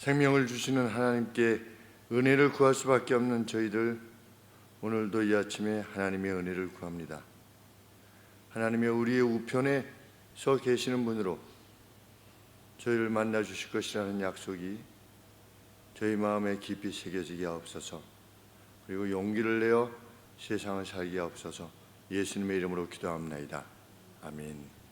생명을 주시는 하나님께 은혜를 구할 수밖에 없는 저희들, 오늘도 이 아침에 하나님의 은혜를 구합니다. 하나님의 우리의 우편에 서 계시는 분으로 저희를 만나 주실 것이라는 약속이 저희 마음에 깊이 새겨지게 하옵소서. 그리고 용기를 내어 세상을 살게 하옵소서. 예수님의 이름으로 기도합나이다. 아멘.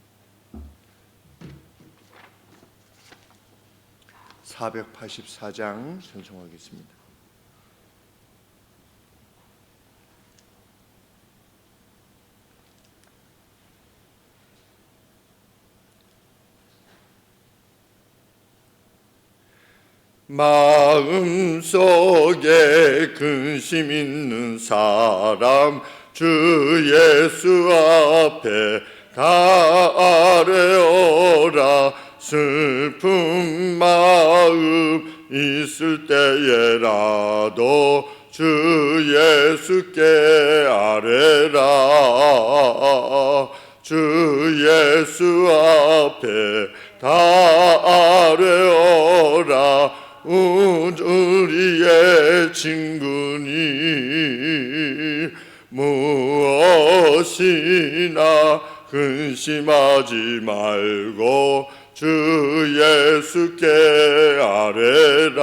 484장 찬송하겠습니다. 마음속에 근심 있는 사람 주 예수 앞에 다 아뢰어라. 슬픈 마음 있을 때에라도 주 예수께 아뢰라. 주 예수 앞에 다 아뢰어라. 우리의 친구니 무엇이나 근심하지 말고 주 예수께 아뢰라.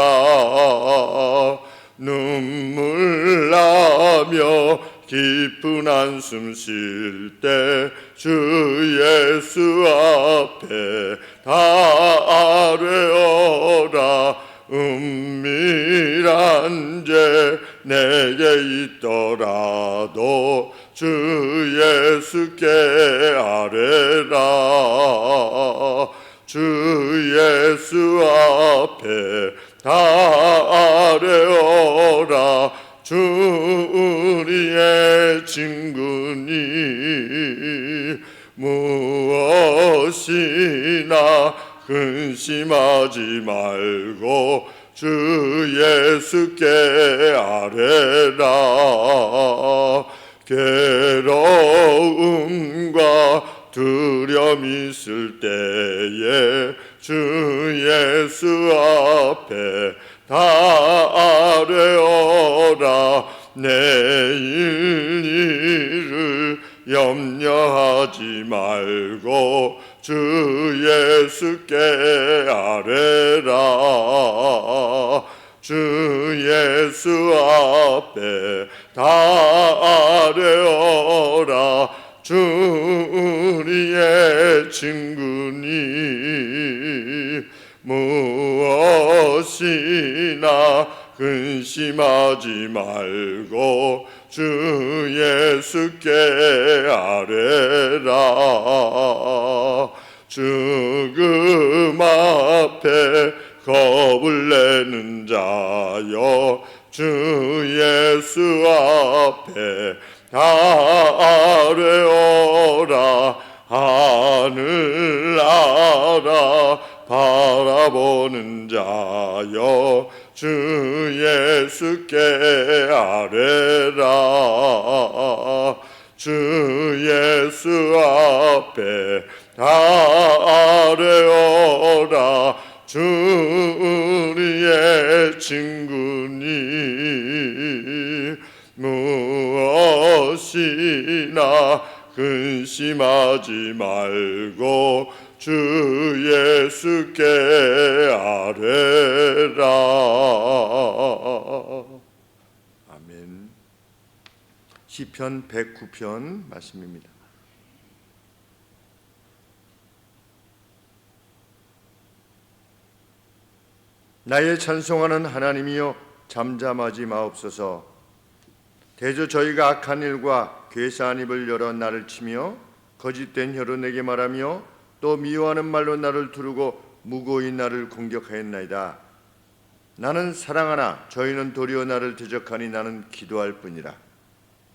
눈물 나며 깊은 한숨 쉴 때 주 예수 앞에 다 아뢰어라. 은밀한 죄 내게 있더라도 주 예수께 아뢰라. 주 예수 앞에 다 아뢰어라. 주 우리의 친구니 무엇이나 근심하지 말고 주 예수께 아뢰라. 괴로움과 두려움 있을 때에 주 예수 앞에 다 아뢰어라. 내일 일을 염려하지 말고 주 예수께 아뢰라. 주 예수 앞에 다 아뢰어라. 주 우리의 친구니 무엇이나 근심하지 말고 주 예수께 아뢰라. 죽음 앞에 겁을 내는 자여 주 예수 앞에 다 아뢰어라. 하늘 알아 바라보는 자여 주 예수께 아뢰라. 주 예수 앞에 다 아뢰어라. 주 우리의 친구니 무엇이나 근심하지 말고 주 예수께 아뢰라. 아멘. 시편 109편 말씀입니다. 나의 찬송하는 하나님이여 잠잠하지 마옵소서. 대저 저희가 악한 일과 괴사한 입을 열어 나를 치며 거짓된 혀로 내게 말하며 또 미워하는 말로 나를 두르고 무고히 나를 공격하였나이다. 나는 사랑하나 저희는 도리어 나를 대적하니 나는 기도할 뿐이라.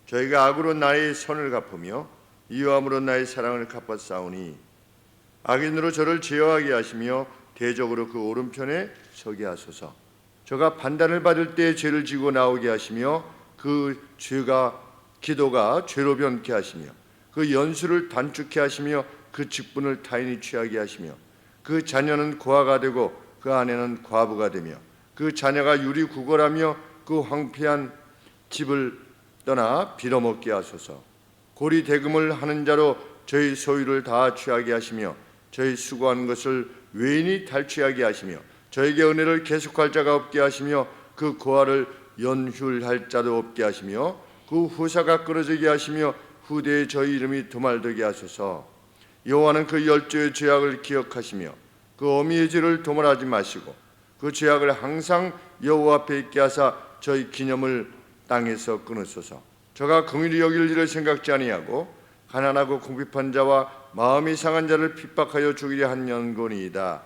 저희가 악으로 나의 선을 갚으며 이유함으로 나의 사랑을 갚았사오니 악인으로 저를 제어하게 하시며 대적으로 그 오른편에 서게 하소서. 저가 판단을 받을 때 죄를 지고 나오게 하시며 그 기도가 죄로 변케 하시며 그 연수를 단축케 하시며 그 직분을 타인이 취하게 하시며 그 자녀는 고아가 되고 그 아내는 과부가 되며 그 자녀가 유리 구걸하며 그 황폐한 집을 떠나 빌어먹게 하소서. 고리 대금을 하는 자로 저희 소유를 다 취하게 하시며 저희 수고한 것을 외인이 탈취하게 하시며 저에게 은혜를 계속할 자가 없게 하시며 그 고아를 연휴할 자도 없게 하시며 그 후사가 끊어지게 하시며 후대에 저희 이름이 도말되게 하소서. 여호와는 그 열조의 죄악을 기억하시며 그 어미의 죄를 도말하지 마시고 그 죄악을 항상 여호와 앞에 있게 하사 저희 기념을 땅에서 끊으소서. 저가 긍휼히 여길 일을 생각지 아니하고 가난하고 궁핍한 자와 마음이 상한 자를 핍박하여 죽이려 한 연곤이이다.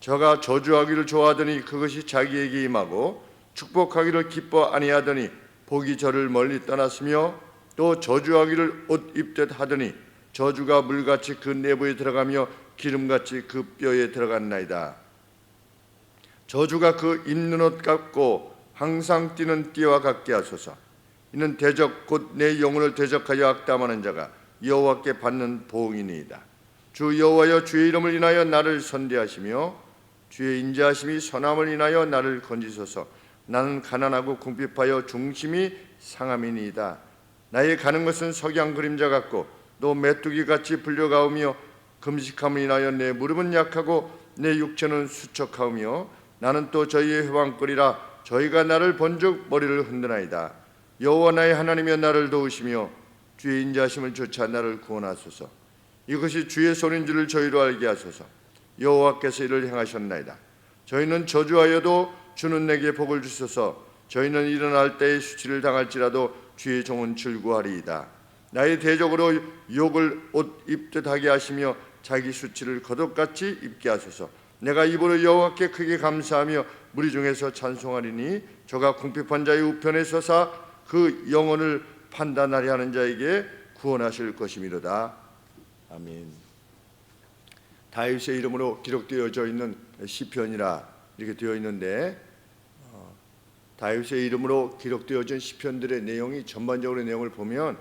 저가 저주하기를 좋아하더니 그것이 자기에게 임하고 축복하기를 기뻐 아니하더니 복이 저를 멀리 떠났으며 또 저주하기를 옷 입듯 하더니 저주가 물같이 그 내부에 들어가며 기름같이 그 뼈에 들어갔나이다. 저주가 그 입는 옷 같고 항상 뛰는 띠와 같게 하소서. 이는 대적 곧 내 영혼을 대적하여 악담하는 자가 여호와께 받는 보응이니이다. 주 여호와여, 주의 이름을 인하여 나를 선대하시며 주의 인자하심이 선함을 인하여 나를 건지소서. 나는 가난하고 궁핍하여 중심이 상함이니이다. 나의 가는 것은 석양 그림자 같고 또 메뚜기같이 불려가오며 금식함을 인하여 내 무릎은 약하고 내 육체는 수척하오며 나는 또 저희의 회방거리라. 저희가 나를 본즉 머리를 흔드나이다. 여호와 나의 하나님이여, 나를 도우시며 주의 인자하심을 쫓아 나를 구원하소서. 이것이 주의 손인 줄을 저희로 알게 하소서. 여호와께서 이를 행하셨나이다. 저희는 저주하여도 주는 내게 복을 주소서. 저희는 일어날 때에 수치를 당할지라도 주의 종은 즐거워하리이다. 나의 대적으로 욕을 옷 입듯 하게 하시며 자기 수치를 겉옷같이 입게 하소서. 내가 입으로 여호와께 크게 감사하며 무리 중에서 찬송하리니 저가 궁핍한 자의 우편에 서사 그 영혼을 판단하려 하는 자에게 구원하실 것이미로다. 아멘. 다윗의 이름으로 기록되어져 있는 시편이라 이렇게 되어 있는데, 다윗의 이름으로 기록되어진 시편들의 내용이 전반적으로 내용을 보면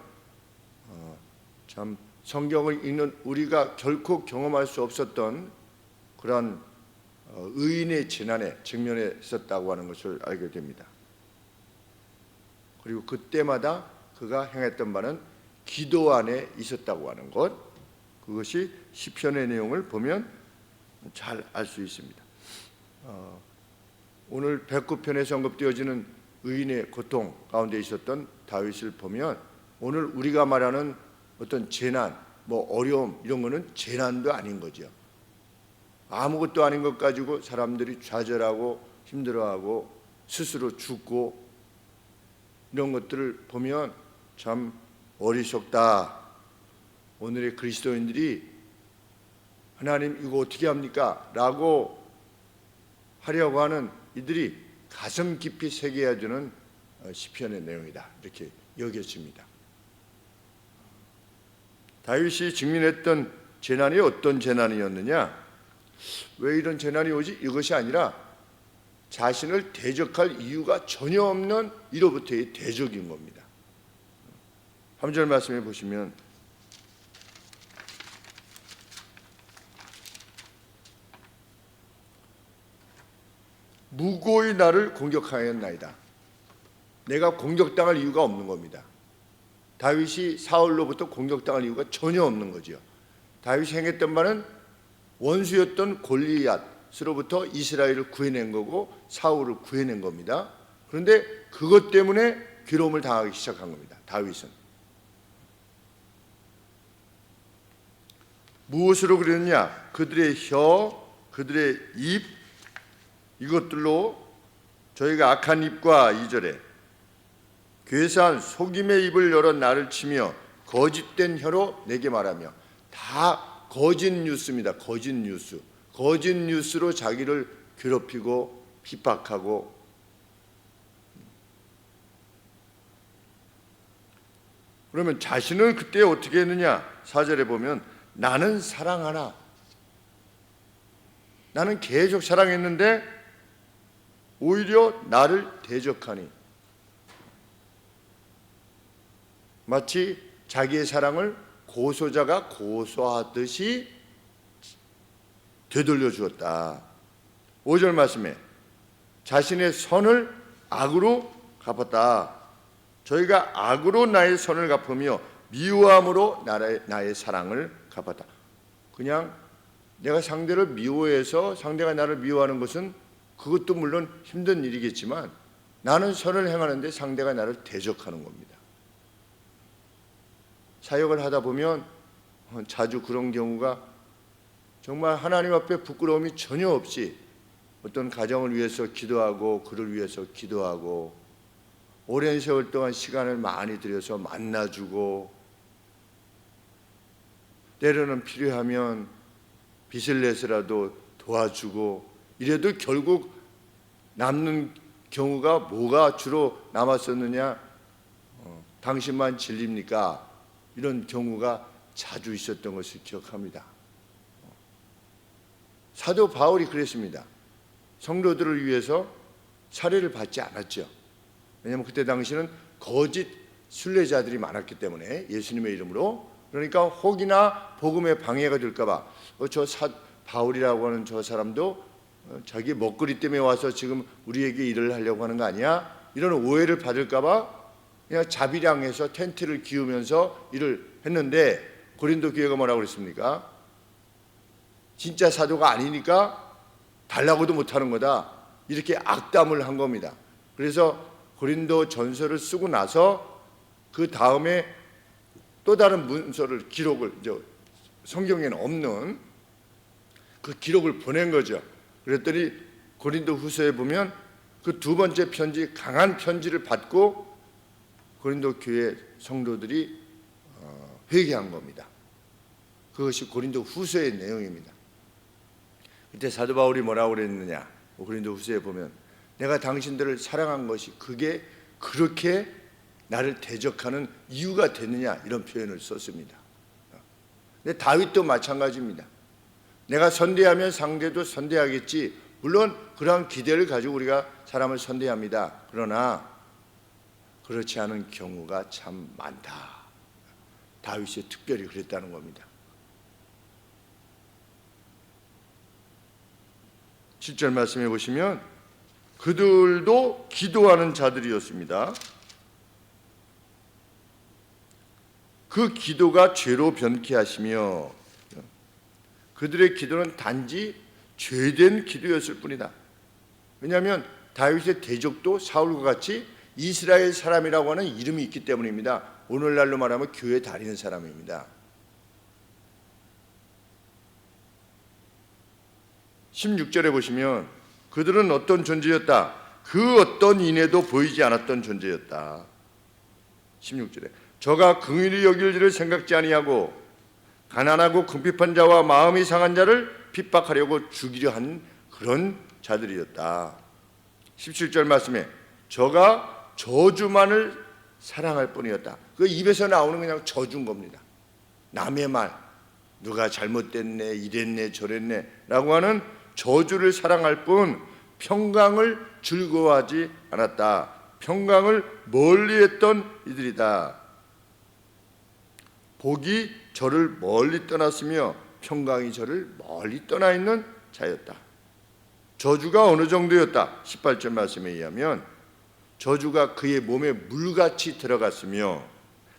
참 성경을 읽는 우리가 결코 경험할 수 없었던 그러한 의인의 재난에 직면해 있었다고 하는 것을 알게 됩니다. 그리고 그때마다 그가 행했던 바는 기도 안에 있었다고 하는 것, 그것이 시편의 내용을 보면 잘 알 수 있습니다. 오늘 109편에서 언급되어지는 의인의 고통 가운데 있었던 다윗을 보면 오늘 우리가 말하는 어떤 재난, 어려움 이런 거는 재난도 아닌 거죠. 아무것도 아닌 것 가지고 사람들이 좌절하고 힘들어하고 스스로 죽고 이런 것들을 보면 참 어리석다. 오늘의 그리스도인들이 하나님 이거 어떻게 합니까? 라고 하려고 하는 이들이 가슴 깊이 새겨야 되는 시편의 내용이다. 이렇게 여겨집니다. 다윗이 직면했던 재난이 어떤 재난이었느냐? 왜 이런 재난이 오지? 이것이 아니라 자신을 대적할 이유가 전혀 없는 이로부터의 대적인 겁니다. 3절 말씀해 보시면 무고히 나를 공격하였나이다. 내가 공격당할 이유가 없는 겁니다. 다윗이 사울로부터 공격당할 이유가 전혀 없는 거죠. 다윗이 행했던 바는 원수였던 골리앗으로부터 이스라엘을 구해낸 거고 사울을 구해낸 겁니다. 그런데 그것 때문에 괴로움을 당하기 시작한 겁니다. 다윗은 무엇으로 그랬느냐? 그들의 혀, 그들의 입, 이것들로 저희가 악한 입과 2절에 괴사한 속임의 입을 열어 나를 치며 거짓된 혀로 내게 말하며, 다 거짓 뉴스입니다. 거짓 뉴스. 거짓 뉴스로 자기를 괴롭히고 핍박하고, 그러면 자신을 그때 어떻게 했느냐? 4절에 보면 나는 사랑하나, 나는 계속 사랑했는데 오히려 나를 대적하니, 마치 자기의 사랑을 고소자가 고소하듯이 되돌려 주었다. 5절 말씀에 자신의 선을 악으로 갚았다. 저희가 악으로 나의 선을 갚으며 미워함으로 나의 사랑을 갚았다. 그냥 내가 상대를 미워해서 상대가 나를 미워하는 것은 그것도 물론 힘든 일이겠지만 나는 선을 행하는데 상대가 나를 대적하는 겁니다. 사역을 하다 보면 자주 그런 경우가 정말 하나님 앞에 부끄러움이 전혀 없이 어떤 가정을 위해서 기도하고 그를 위해서 기도하고 오랜 세월 동안 시간을 많이 들여서 만나주고 때로는 필요하면 빚을 내서라도 도와주고 이래도 결국 남는 경우가 뭐가 주로 남았었느냐? 당신만 진립니까? 이런 경우가 자주 있었던 것을 기억합니다. 사도 바울이 그랬습니다. 성도들을 위해서 살해를 받지 않았죠. 왜냐하면 그때 당시는 거짓 순례자들이 많았기 때문에 예수님의 이름으로. 그러니까 혹이나 복음에 방해가 될까 봐 바울이라고 하는 저 사람도 자기 먹거리 때문에 와서 지금 우리에게 일을 하려고 하는 거 아니야? 이런 오해를 받을까 봐 그냥 자비량해서 텐트를 기우면서 일을 했는데 고린도 교회가 뭐라고 그랬습니까? 진짜 사도가 아니니까 달라고도 못하는 거다. 이렇게 악담을 한 겁니다. 그래서 고린도 전서를 쓰고 나서 그 다음에 또 다른 문서를 기록을 성경에는 없는 그 기록을 보낸 거죠. 그랬더니 고린도 후서에 보면 그 두 번째 편지, 강한 편지를 받고 고린도 교회 성도들이 회개한 겁니다. 그것이 고린도 후서의 내용입니다. 그때 사도 바울이 뭐라고 그랬느냐? 고린도 후서에 보면 내가 당신들을 사랑한 것이 그게 그렇게 나를 대적하는 이유가 됐느냐? 이런 표현을 썼습니다. 근데 다윗도 마찬가지입니다. 내가 선대하면 상대도 선대하겠지. 물론 그러한 기대를 가지고 우리가 사람을 선대합니다. 그러나 그렇지 않은 경우가 참 많다. 다윗이 특별히 그랬다는 겁니다. 7절 말씀해 보시면 그들도 기도하는 자들이었습니다. 그 기도가 죄로 변케 하시며 그들의 기도는 단지 죄된 기도였을 뿐이다. 왜냐하면 다윗의 대적도 사울과 같이 이스라엘 사람이라고 하는 이름이 있기 때문입니다. 오늘날로 말하면 교회 다니는 사람입니다. 16절에 보시면 그들은 어떤 존재였다. 그 어떤 인애도 보이지 않았던 존재였다. 16절에 저가 긍휼히 여길 일을 생각지 아니하고 가난하고 궁핍한 자와 마음이 상한 자를 핍박하려고 죽이려 한 그런 자들이었다. 17절 말씀에 저가 저주만을 사랑할 뿐이었다. 그 입에서 나오는 그냥 저주인 겁니다. 남의 말, 누가 잘못됐네, 이랬네, 저랬네 라고 하는 저주를 사랑할 뿐 평강을 즐거워하지 않았다. 평강을 멀리했던 이들이다. 복이 저를 멀리 떠났으며 평강이 저를 멀리 떠나 있는 자였다. 저주가 어느 정도였다? 18절 말씀에 의하면 저주가 그의 몸에 물같이 들어갔으며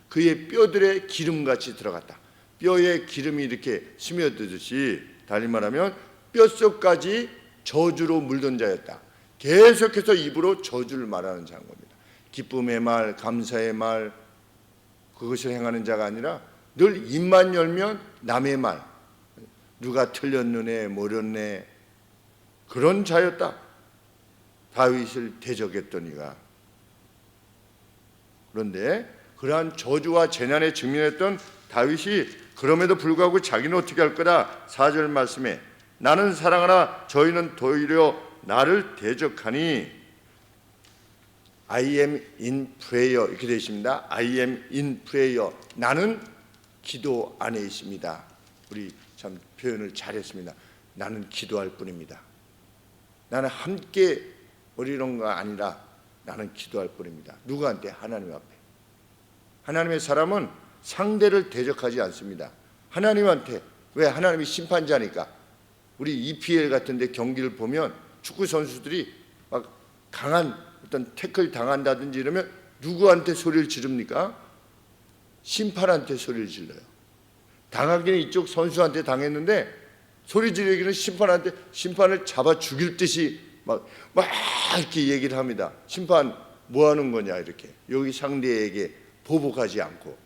그의 뼈들에 기름같이 들어갔다. 뼈에 기름이 이렇게 스며들듯이 달리 말하면 뼛속까지 저주로 물든 자였다. 계속해서 입으로 저주를 말하는 자인 겁니다. 기쁨의 말, 감사의 말 그것을 행하는 자가 아니라 늘 입만 열면 남의 말, 누가 틀렸느네 모렸네 그런 자였다. 다윗을 대적했던 이가. 그런데 그러한 저주와 재난에 직면했던 다윗이 그럼에도 불구하고 자기는 어떻게 할 거다? 4절 말씀에 나는 사랑하나 저희는 도리어 나를 대적하니 I am in prayer 이렇게 되어 있습니다. I am in prayer. 나는 기도 안에 있습니다. 우리 참 표현을 잘했습니다. 나는 기도할 뿐입니다. 나는 함께 이런 거 아니라 나는 기도할 뿐입니다. 누구한테? 하나님 앞에. 하나님의 사람은 상대를 대적하지 않습니다. 하나님한테. 왜? 하나님이 심판자니까. 우리 EPL 같은 데 경기를 보면 축구 선수들이 막 강한 어떤 태클 당한다든지 이러면 누구한테 소리를 지릅니까? 심판한테 소리를 질러요. 당하기는 이쪽 선수한테 당했는데 소리 지르기는 심판한테, 심판을 잡아 죽일 듯이 막 이렇게 얘기를 합니다. 심판 뭐 하는 거냐 이렇게. 여기 상대에게 보복하지 않고.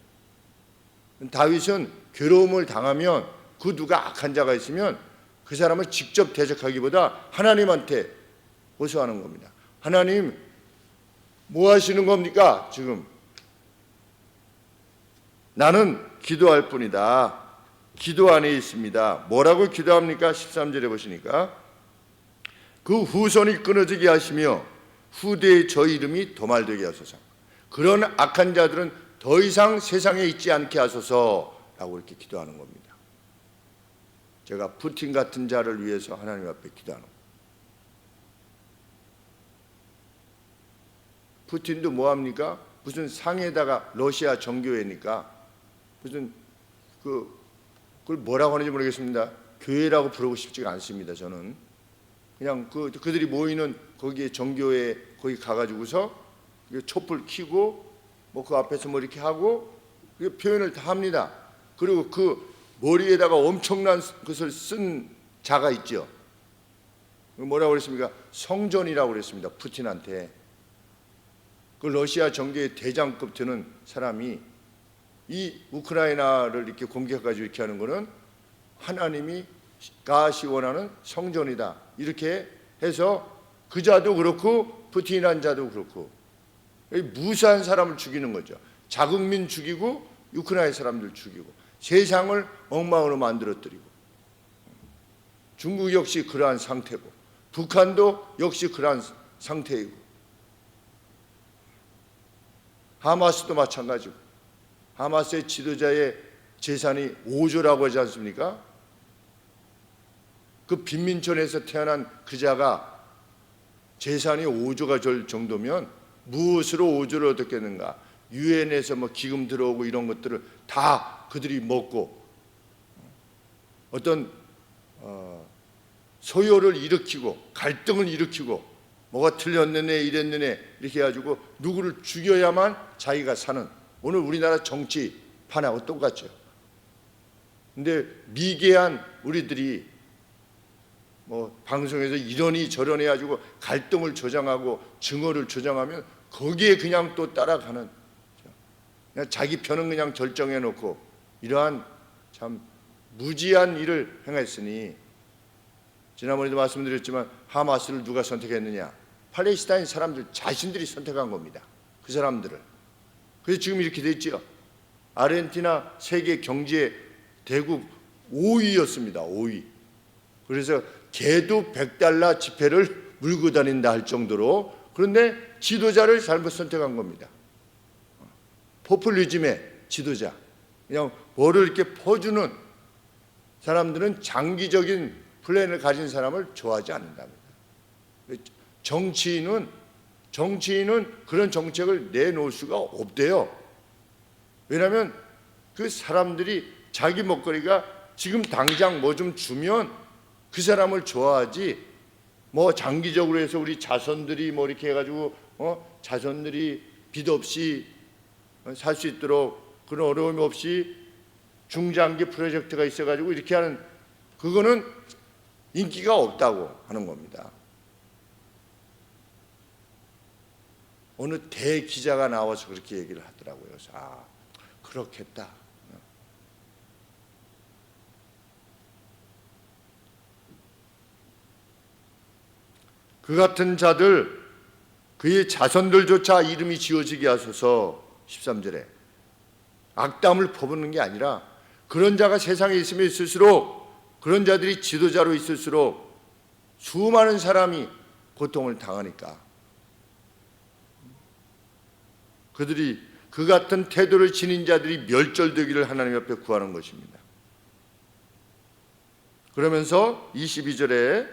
다윗은 괴로움을 당하면 그 누가 악한 자가 있으면 그 사람을 직접 대적하기보다 하나님한테 호소하는 겁니다. 하나님 뭐 하시는 겁니까? 지금 나는 기도할 뿐이다. 기도 안에 있습니다. 뭐라고 기도합니까? 13절에 보시니까 그 후손이 끊어지게 하시며 후대에 저 이름이 도말되게 하소서. 그런 악한 자들은 더 이상 세상에 있지 않게 하소서라고 이렇게 기도하는 겁니다. 제가 푸틴 같은 자를 위해서 하나님 앞에 기도하는 겁니다. 푸틴도 뭐합니까? 무슨 상에다가 러시아 정교회니까 무슨 그걸 뭐라고 하는지 모르겠습니다. 교회라고 부르고 싶지가 않습니다. 저는 그냥 그들이 모이는 거기에 정교회 거기 가가지고서 촛불 켜고 뭐 그 앞에서 뭐 이렇게 하고 표현을 다 합니다. 그리고 그 머리에다가 엄청난 것을 쓴 자가 있죠. 뭐라고 그랬습니까? 성전이라고 그랬습니다. 푸틴한테. 그 러시아 정교회 대장급 되는 사람이 이 우크라이나를 이렇게 공격해가지고 이렇게 하는 거는 하나님이 가시 원하는 성전이다. 이렇게 해서 그 자도 그렇고 푸틴이라는 자도 그렇고 무수한 사람을 죽이는 거죠. 자국민 죽이고 우크라이나 사람들 죽이고 세상을 엉망으로 만들어뜨리고 중국 역시 그러한 상태고 북한도 역시 그러한 상태이고 하마스도 마찬가지고 하마스의 지도자의 재산이 5조라고 하지 않습니까? 그 빈민촌에서 태어난 그 자가 재산이 5조가 될 정도면 무엇으로 5조를 얻었겠는가? 유엔에서 뭐 기금 들어오고 이런 것들을 다 그들이 먹고 어떤 소요를 일으키고 갈등을 일으키고 뭐가 틀렸느네 이랬느네 이렇게 해가지고 누구를 죽여야만 자기가 사는 오늘 우리나라 정치판하고 똑같죠. 근데 미개한 우리들이 뭐 방송에서 이러니 저러니 해가지고 갈등을 조장하고 증오를 조장하면 거기에 그냥 또 따라가는 그냥 자기 편은 그냥 결정해 놓고 이러한 참 무지한 일을 행했으니 지난번에도 말씀드렸지만 하마스를 누가 선택했느냐? 팔레스타인 사람들 자신들이 선택한 겁니다. 그 사람들을. 그래서 지금 이렇게 됐죠. 아르헨티나 세계 경제 대국 5위였습니다. 5위. 그래서 개도 $100 지폐를 물고 다닌다 할 정도로 그런데 지도자를 잘못 선택한 겁니다. 포퓰리즘의 지도자. 그냥 뭐를 이렇게 퍼주는 사람들은 장기적인 플랜을 가진 사람을 좋아하지 않는답니다. 정치인은 그런 정책을 내놓을 수가 없대요. 왜냐하면 그 사람들이 자기 먹거리가 지금 당장 뭐 좀 주면 그 사람을 좋아하지 뭐 장기적으로 해서 우리 자손들이 뭐 이렇게 해가지고 자손들이 빚 없이 살 수 있도록 그런 어려움 없이 중장기 프로젝트가 있어가지고 이렇게 하는 그거는 인기가 없다고 하는 겁니다. 어느 대기자가 나와서 그렇게 얘기를 하더라고요. 그래서 그렇겠다. 그 같은 자들 그의 자손들조차 이름이 지어지게 하소서. 13절에 악담을 퍼붓는 게 아니라 그런 자가 세상에 있으면 있을수록 그런 자들이 지도자로 있을수록 수많은 사람이 고통을 당하니까 그들이 그 같은 태도를 지닌 자들이 멸절되기를 하나님 앞에 구하는 것입니다. 그러면서 22절에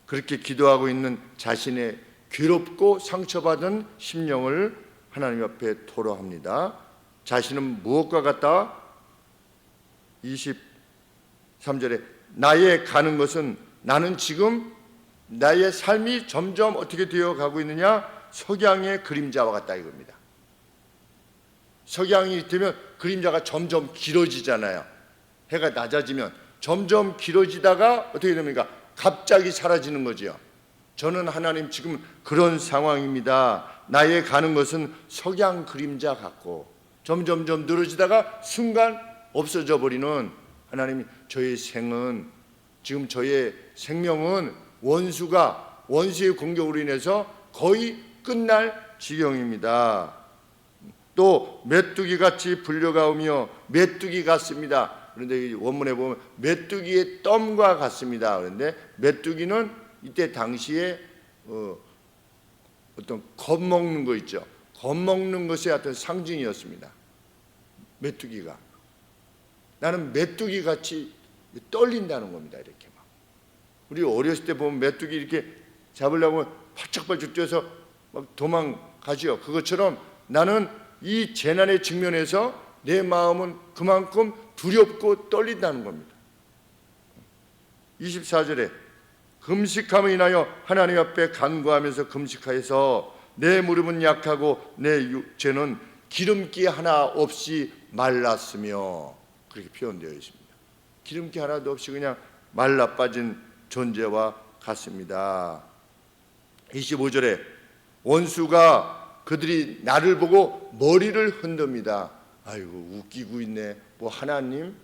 그렇게 기도하고 있는 자신의 괴롭고 상처받은 심령을 하나님 앞에 토로합니다. 자신은 무엇과 같다? 23절에 나의 가는 것은 나는 지금 나의 삶이 점점 어떻게 되어 가고 있느냐? 석양의 그림자와 같다 이겁니다. 석양이 되면 그림자가 점점 길어지잖아요. 해가 낮아지면 점점 길어지다가 어떻게 됩니까? 갑자기 사라지는 거죠. 저는 하나님 지금 그런 상황입니다. 나의 가는 것은 석양 그림자 같고 점점점 늘어지다가 순간 없어져 버리는, 하나님 저의 생은, 지금 저의 생명은 원수의 공격으로 인해서 거의 끝날 지경입니다. 또 메뚜기 같이 불려가오며 메뚜기 같습니다. 그런데 원문에 보면 메뚜기의 덤과 같습니다. 그런데 메뚜기는 이때 당시에 어떤 겁먹는 거 있죠. 겁먹는 것의 어떤 상징이었습니다. 메뚜기가. 나는 메뚜기 같이 떨린다는 겁니다. 이렇게 막. 우리 어렸을 때 보면 메뚜기 이렇게 잡으려고 팔짝팔짝 뛰어서 막 도망가죠. 그것처럼 나는 이 재난의 직면에서 내 마음은 그만큼 두렵고 떨린다는 겁니다. 24절에 금식함을 인하여 하나님 앞에 간구하면서 금식하여서 내 무릎은 약하고 내 육체는 기름기 하나 없이 말랐으며, 그렇게 표현되어 있습니다. 기름기 하나도 없이 그냥 말라 빠진 존재와 같습니다. 25절에 원수가 그들이 나를 보고 머리를 흔듭니다. 아이고 웃기고 있네. 뭐 하나님,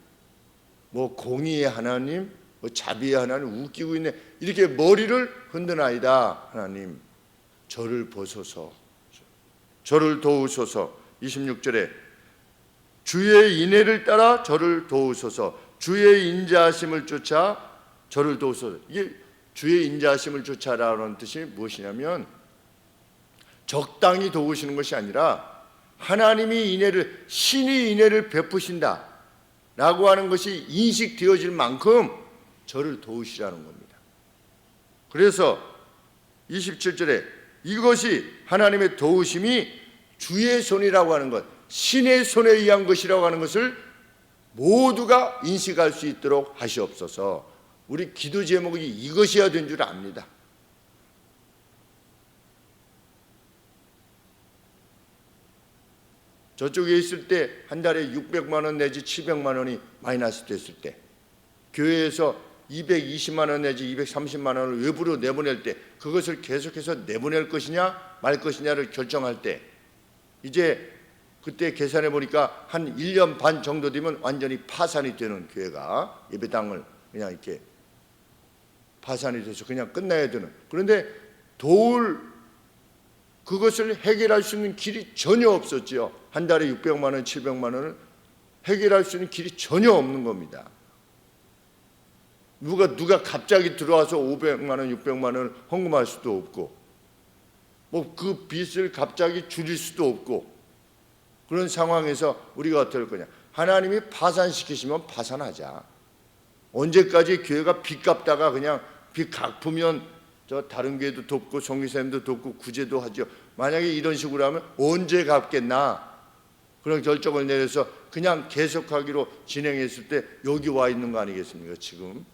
뭐 공의의 하나님, 뭐 자비의 하나님 웃기고 있네. 이렇게 머리를 흔드나이다. 하나님 저를 보소서, 저를 도우소서. 26절에 주의 인애를 따라 저를 도우소서, 주의 인자하심을 쫓아 저를 도우소서. 이게 주의 인자하심을 쫓아라는 뜻이 무엇이냐면 적당히 도우시는 것이 아니라 하나님이 인애를, 신이 인애를 베푸신다 라고 하는 것이 인식되어질 만큼 저를 도우시라는 겁니다. 그래서 27절에 이것이 하나님의 도우심이 주의 손이라고 하는 것, 신의 손에 의한 것이라고 하는 것을 모두가 인식할 수 있도록 하시옵소서. 우리 기도 제목이 이것이어야 된 줄 압니다. 저쪽에 있을 때 한 달에 600만 원 내지 700만 원이 마이너스 됐을 때, 교회에서 220만 원 내지 230만 원을 외부로 내보낼 때, 그것을 계속해서 내보낼 것이냐 말 것이냐를 결정할 때, 이제 그때 계산해 보니까 한 1년 반 정도 되면 완전히 파산이 되는 교회가, 예배당을 그냥 이렇게 파산이 돼서 그냥 끝나야 되는, 그런데 그것을 해결할 수 있는 길이 전혀 없었지요. 한 달에 600만 원, 700만 원을 해결할 수 있는 길이 전혀 없는 겁니다. 누가 갑자기 들어와서 500만 원, 600만 원을 헌금할 수도 없고, 뭐 그 빚을 갑자기 줄일 수도 없고, 그런 상황에서 우리가 어떻게 할 거냐? 하나님이 파산시키시면 파산하자. 언제까지 교회가 빚 갚다가 그냥 빚 갚으면 저 다른 교회도 돕고 성교사님도 돕고 구제도 하죠. 만약에 이런 식으로 하면 언제 갚겠나? 그런 결정을 내려서 그냥 계속하기로 진행했을 때 여기 와 있는 거 아니겠습니까? 지금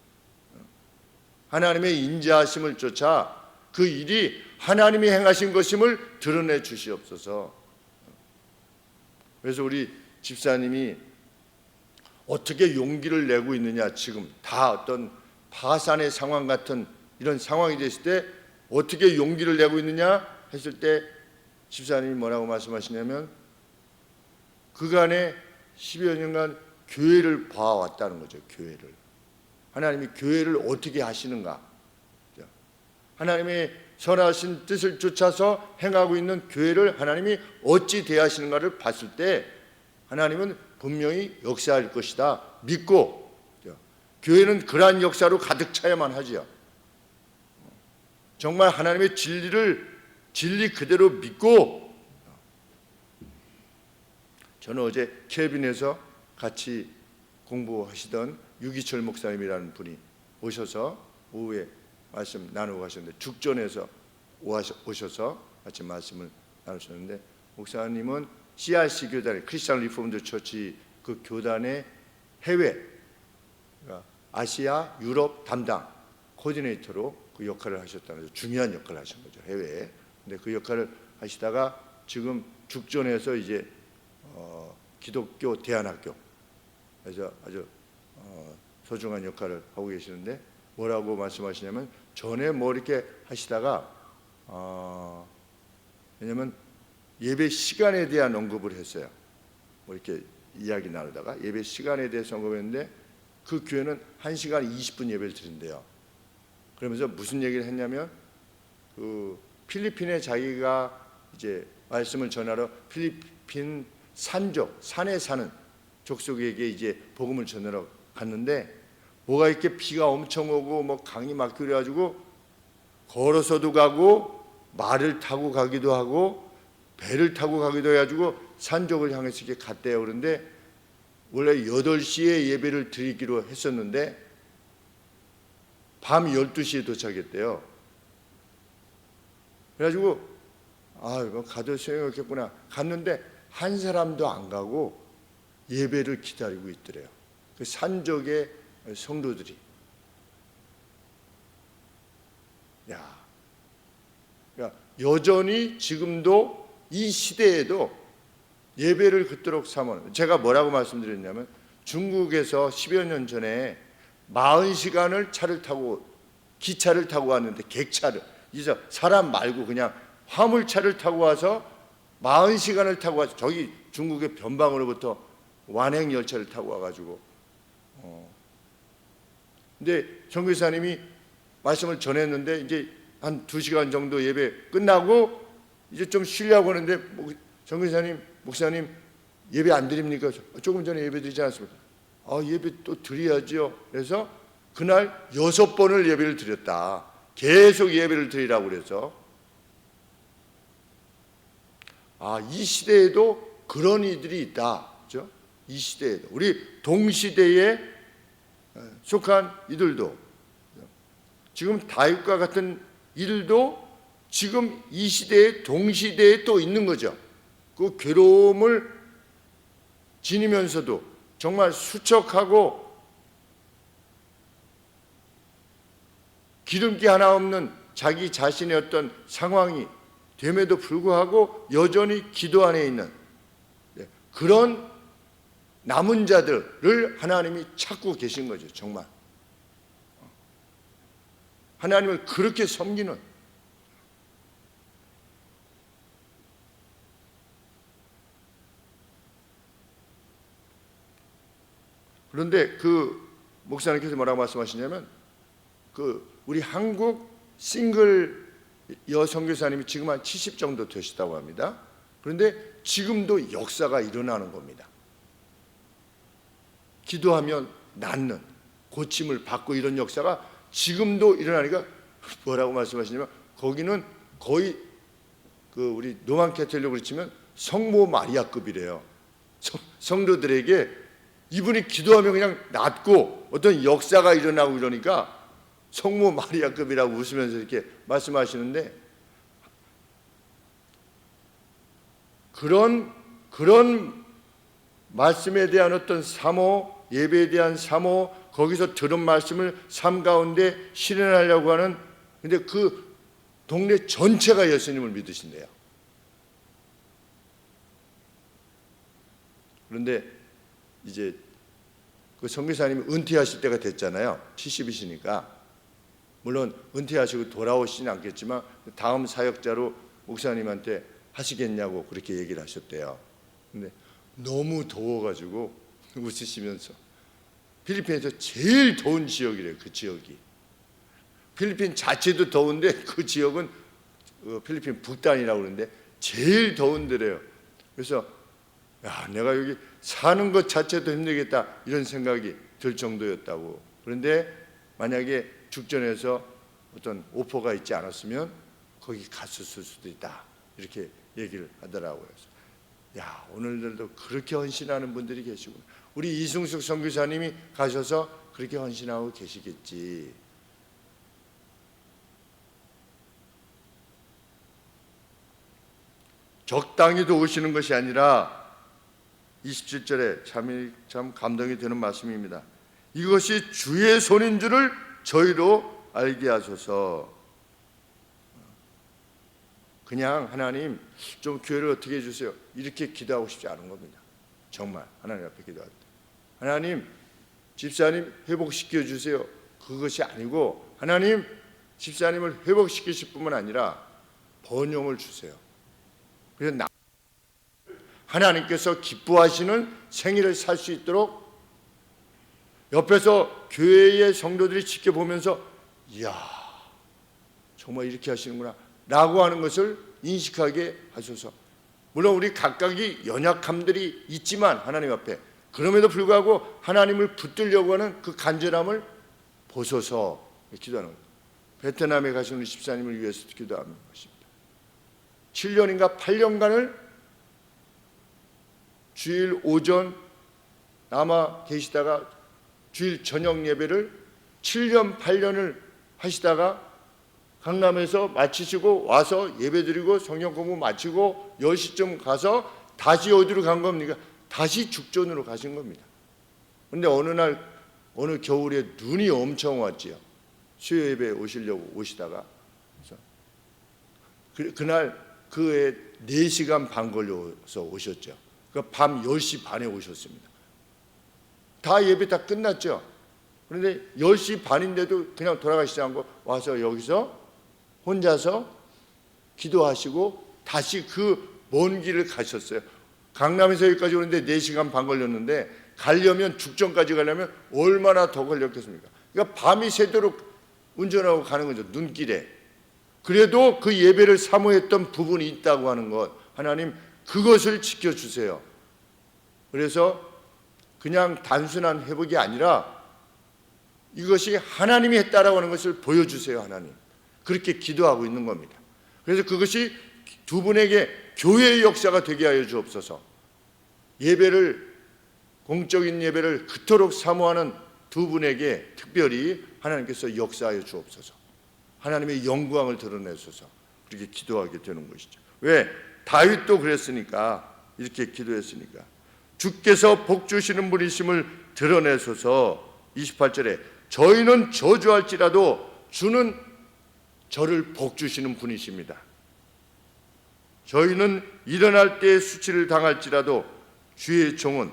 하나님의 인자하심을 쫓아 그 일이 하나님이 행하신 것임을 드러내 주시옵소서. 그래서 우리 집사님이 어떻게 용기를 내고 있느냐, 지금 다 어떤 파산의 상황 같은 이런 상황이 됐을 때 어떻게 용기를 내고 있느냐 했을 때 집사님이 뭐라고 말씀하시냐면 그간의 10여 년간 교회를 봐왔다는 거죠. 교회를, 하나님이 교회를 어떻게 하시는가, 하나님의 선하신 뜻을 쫓아서 행하고 있는 교회를 하나님이 어찌 대하시는가를 봤을 때 하나님은 분명히 역사할 것이다 믿고, 교회는 그러한 역사로 가득 차야만 하죠. 정말 하나님의 진리 그대로 믿고. 저는 어제 켈빈에서 같이 공부하시던 유기철 목사님이라는 분이 오셔서 오후에 말씀 나누고 가셨는데, 죽전에서 오셔서 같이 말씀을 나누셨는데, 목사님은 CRC 교단의 크리스천 리포먼드 처치 그 교단의 해외, 아시아, 유럽 담당 코디네이터로 그 역할을 하셨다는 거죠. 중요한 역할을 하신 거죠, 해외에. 근데 그 역할을 하시다가 지금 죽전에서 이제 기독교 대안학교 에서 아주 소중한 역할을 하고 계시는데, 뭐라고 말씀하시냐면, 전에 뭐 이렇게 하시다가 왜냐면 예배 시간에 대한 언급을 했어요. 뭐 이렇게 이야기 나누다가 예배 시간에 대해서 언급했는데, 그 교회는 1시간 20분 예배를 드린대요. 그러면서 무슨 얘기를 했냐면, 그 필리핀에 자기가 이제 말씀을 전하러 필리핀 산족, 산에 사는 족속에게 이제 복음을 전하러 갔는데, 뭐가 이렇게 비가 엄청 오고 뭐 강이 막히고 그래가지고 걸어서도 가고 말을 타고 가기도 하고 배를 타고 가기도 해가지고 산족을 향해서 이렇게 갔대요. 그런데 원래 8시에 예배를 드리기로 했었는데 밤 12시에 도착했대요. 그래가지고 뭐 가도 소용이 없겠구나 갔는데 한 사람도 안 가고 예배를 기다리고 있더래요. 그 산족의 성도들이. 그러니까 여전히 지금도 이 시대에도 예배를 그토록 사모하는, 제가 뭐라고 말씀드렸냐면, 중국에서 10여 년 전에 40시간을 차를 타고 기차를 타고 왔는데, 객차를, 이제 사람 말고 그냥 화물차를 타고 와서 40시간을 타고 와서 저기 중국의 변방으로부터 완행 열차를 타고 와가지고 근데 정교사님이 말씀을 전했는데 이제 한 2시간 정도 예배 끝나고 이제 좀 쉬려고 하는데, 정교사님, 목사님 예배 안 드립니까? 조금 전에 예배 드리지 않았습니까? 예배 또 드려야죠. 그래서 그날 6번을 예배를 드렸다. 계속 예배를 드리라고 그래서. 이 시대에도 그런 이들이 있다. 그렇죠? 이 시대에도 우리 동시대에 속한 이들도, 지금 다윗과 같은 이들도 지금 이 시대에 동시대에 또 있는 거죠. 그 괴로움을 지니면서도 정말 수척하고 기름기 하나 없는 자기 자신의 어떤 상황이 됨에도 불구하고 여전히 기도 안에 있는 그런 남은 자들을 하나님이 찾고 계신 거죠. 정말 하나님을 그렇게 섬기는. 그런데 그 목사님께서 뭐라고 말씀하시냐면, 그 우리 한국 싱글 여선교사님이 지금 한 70 정도 되시다고 합니다. 그런데 지금도 역사가 일어나는 겁니다. 기도하면 낫는, 고침을 받고 이런 역사가 지금도 일어나니까, 뭐라고 말씀하시냐면, 거기는 거의 그 우리 로만 캐톨릭으로 치면 성모 마리아급이래요. 성도들에게 이분이 기도하면 그냥 낫고 어떤 역사가 일어나고 이러니까 성모 마리아급이라고 웃으면서 이렇게 말씀하시는데, 그런 말씀에 대한 어떤 사모, 예배에 대한 사모, 거기서 들은 말씀을 삶 가운데 실현하려고 하는, 근데 그 동네 전체가 예수님을 믿으신대요. 그런데 이제 그 선교사님이 은퇴하실 때가 됐잖아요. 70이시니까. 물론 은퇴하시고 돌아오시진 않겠지만 다음 사역자로 목사님한테 하시겠냐고 그렇게 얘기를 하셨대요. 근데 너무 더워가지고 웃으시면서, 필리핀에서 제일 더운 지역이래요. 그 지역이. 필리핀 자체도 더운데 그 지역은 필리핀 북단이라고 그러는데 제일 더운 데래요. 그래서 내가 여기 사는 것 자체도 힘들겠다 이런 생각이 들 정도였다고. 그런데 만약에 죽전에서 어떤 오퍼가 있지 않았으면 거기 갔었을 수도 있다 이렇게 얘기를 하더라고요. 오늘들도 그렇게 헌신하는 분들이 계시고, 우리 이승숙 선교사님이 가셔서 그렇게 헌신하고 계시겠지. 적당히 도우시는 것이 아니라 27절에 참 감동이 되는 말씀입니다. 이것이 주의 손인 줄을 저희로 알게 하소서. 그냥 하나님 좀 교회를 어떻게 해주세요 이렇게 기도하고 싶지 않은 겁니다. 정말 하나님 앞에 기도할 때 하나님 집사님 회복시켜 주세요 그것이 아니고 하나님 집사님을 회복시키실 뿐만 아니라 번영을 주세요. 그래서 하나님께서 기뻐하시는 생일을 살 수 있도록 옆에서 교회의 성도들이 지켜보면서 이야 정말 이렇게 하시는구나 라고 하는 것을 인식하게 하소서. 물론 우리 각각이 연약함들이 있지만 하나님 앞에 그럼에도 불구하고 하나님을 붙들려고 하는 그 간절함을 보소서 기도하는 거예요. 베트남에 가신 우리 집사님을 위해서 기도하는 것입니다. 7년인가 8년간을 주일 오전 남아 계시다가 주일 저녁 예배를 7년 8년을 하시다가 강남에서 마치시고 와서 예배드리고 성경 공부 마치고 10시쯤 가서 다시 어디로 간 겁니까? 다시 죽전으로 가신 겁니다. 그런데 어느 날 어느 겨울에 눈이 엄청 왔지요. 수요 예배 오시려고 오시다가 그날 그에 4시간 반 걸려서 오셨죠. 밤 10시 반에 오셨습니다. 다 예배 다 끝났죠. 그런데 10시 반인데도 그냥 돌아가시지 않고 와서 여기서 혼자서 기도하시고 다시 그 먼 길을 가셨어요. 강남에서 여기까지 오는데 4시간 반 걸렸는데 가려면 죽전까지 가려면 얼마나 더 걸렸겠습니까? 그러니까 밤이 새도록 운전하고 가는 거죠. 눈길에. 그래도 그 예배를 사모했던 부분이 있다고 하는 것 하나님 그것을 지켜주세요. 그래서 그냥 단순한 회복이 아니라 이것이 하나님이 했다라고 하는 것을 보여주세요. 하나님 그렇게 기도하고 있는 겁니다. 그래서 그것이 두 분에게 교회의 역사가 되게 하여 주옵소서. 예배를 공적인 예배를 그토록 사모하는 두 분에게 특별히 하나님께서 역사하여 주옵소서. 하나님의 영광을 드러내소서. 그렇게 기도하게 되는 것이죠. 왜? 다윗도 그랬으니까 이렇게 기도했으니까 주께서 복 주시는 분이심을 드러내소서. 28절에 저희는 저주할지라도 주는 저를 복 주시는 분이십니다. 저희는 일어날 때 수치를 당할지라도 주의 종은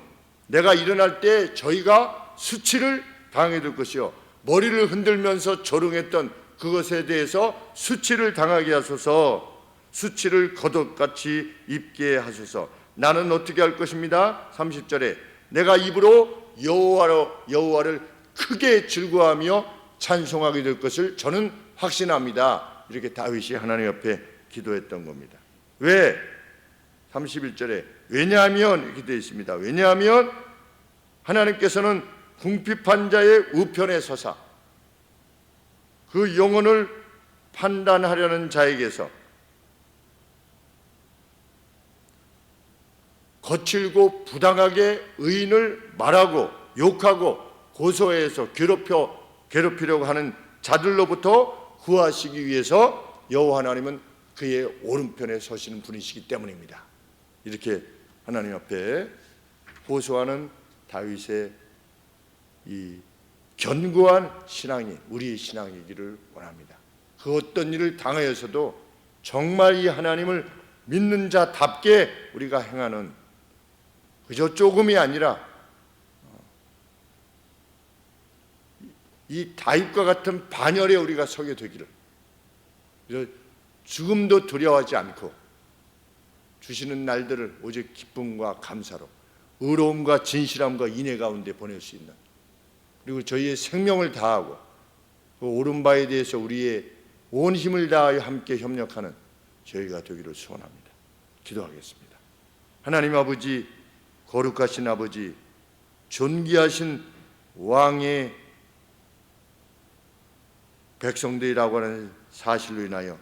내가 일어날 때 저희가 수치를 당하게 될 것이요 머리를 흔들면서 조롱했던 그것에 대해서 수치를 당하게 하소서. 수치를 겉옷같이 입게 하소서. 나는 어떻게 할 것입니다. 30절에 내가 입으로 여호와를 크게 즐거워하며 찬송하게 될 것을 저는 확신합니다. 이렇게 다윗이 하나님 앞에 기도했던 겁니다. 왜? 31절에 왜냐하면 이렇게 되어 있습니다. 왜냐하면 하나님께서는 궁핍한 자의 우편에 서사 그 영혼을 판단하려는 자에게서 거칠고 부당하게 의인을 말하고 욕하고 고소해서 괴롭히려고 하는 자들로부터 구하시기 위해서 여호와 하나님은 그의 오른편에 서시는 분이시기 때문입니다. 이렇게 하나님 앞에 호소하는 다윗의 이 견고한 신앙이 우리의 신앙이기를 원합니다. 그 어떤 일을 당하여서도 정말 이 하나님을 믿는 자답게 우리가 행하는 그저 조금이 아니라 이 다윗과 같은 반열에 우리가 서게 되기를 죽음도 두려워하지 않고 주시는 날들을 오직 기쁨과 감사로 의로움과 진실함과 인애 가운데 보낼 수 있는 그리고 저희의 생명을 다하고 그 옳은 바에 대해서 우리의 온 힘을 다하여 함께 협력하는 저희가 되기를 소원합니다. 기도하겠습니다. 하나님 아버지 거룩하신 아버지 존귀하신 왕의 백성들이라고 하는 사실로 인하여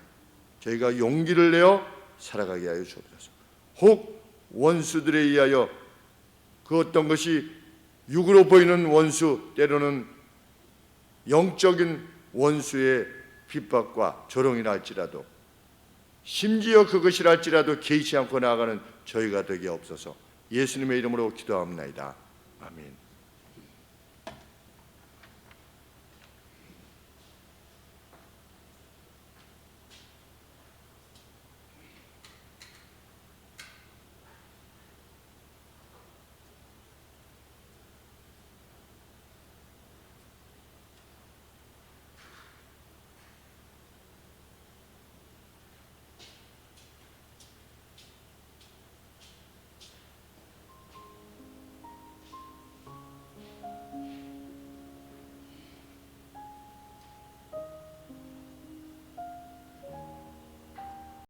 저희가 용기를 내어 살아가게 하여 주옵소서. 혹 원수들에 의하여 그 어떤 것이 육으로 보이는 원수 때로는 영적인 원수의 핍박과 조롱이라 할지라도 심지어 그것이라 할지라도 개의치 않고 나아가는 저희가 되게 없어서 예수님의 이름으로 기도합니다. 아멘.